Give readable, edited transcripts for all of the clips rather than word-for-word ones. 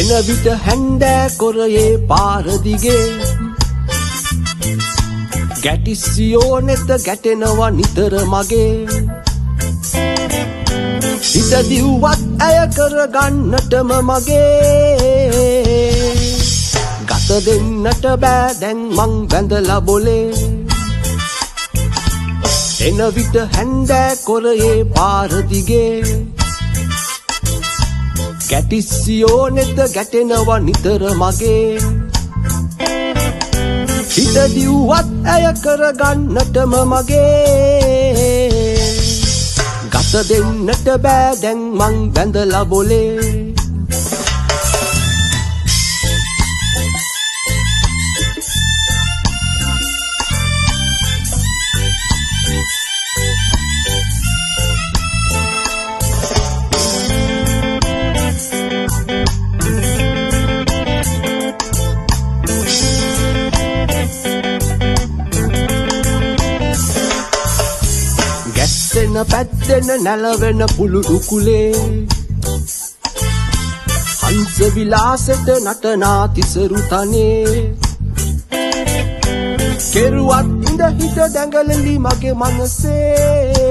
එන විට හැන්දෑ කොරයේ පාර දිගේ ගැටිසියෝ නෙත ගැටෙනවා නිතර මගේ හිත දිව්වත් ඇය කරගන්නටම මගේ ගත දෙන්නට බෑ දැන් මං බැඳලා බොලේ එන විට හැන්දෑ කොරයේ පාර දිගේ ගැටිසියෝ නෙත ගැටෙනවා නිතර මගේ හිත දිව්වත් ඇය කරගන්නටම මගේ ගත දෙන්නට බෑ දැන් මං බැඳලා බොලේ ගැස්සෙන පැද්දෙන නැලවෙන පුළු උකුලේ හංස විලාසෙට නටනා තිසරු තනේ කෙරුවත් ඉඳ හිත දැඟලලි මගේ මනසේ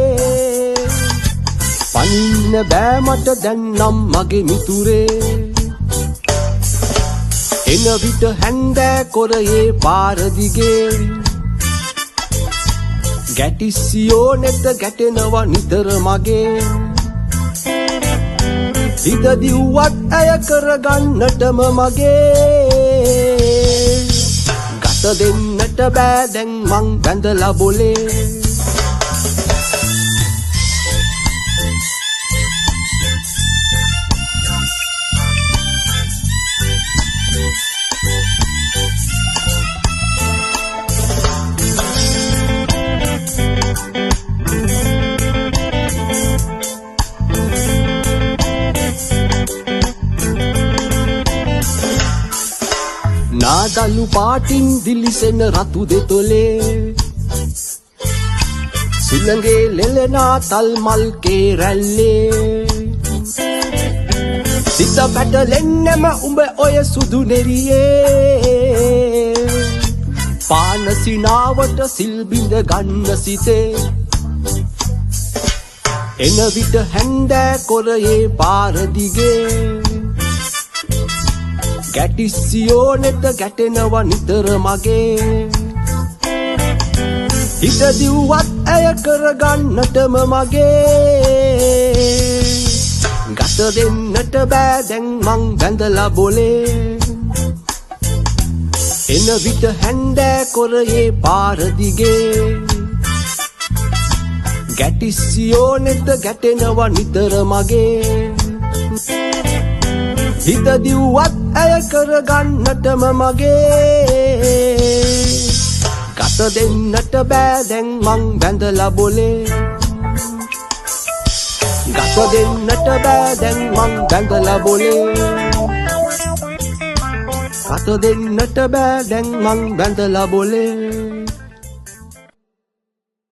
පනින්න බෑ මට දැන් නම් මගේ මිතුරේ එන විට හැන්දෑ කොරයේ පාර දිගේ ගැටිසියෝ නෙත ගැටෙනවා නිතර මගේ හිත දිව්වත් ඇය කරගන්නටම මගේ ගත දෙන්නට බෑ දැන් මං බැඳලා බොලේ නාදලු පාටින් දිලිසෙන රතු දෙතොලේ සුළඟේ ලෙලෙනා තල් මල් කේරැල්ලේ සිත පැටලෙන්නෙම උඹ ඔය සුදු නෙරියේ පාන සිනාවට සිල් බිඳ ගන්න සිතේ එන විට හැන්දෑ කොරයේ පාර දිගේ ගැටිසියෝ නෙත ගැටෙනවා නිතර මගේ හිත දිව්වත් ඇය කරගන්නටම මගේ ගත දෙන්නට බෑ දැන් මං බැඳලා බොලේ එන විට හැන්දෑ කොරයේ පාර දිගේ ගැටිසියෝ නෙත ගැටෙනවා නිතර මගේ හිත දිව්වත් ඇය කරගන්නටම මගේ ගත දෙන්නට බෑ දැන් මං බැඳලා බොලේ ගත දෙන්නට බෑ දැන් මං බැඳලා බොලේ ගත දෙන්නට බෑ දැන් මං බැඳලා බොලේ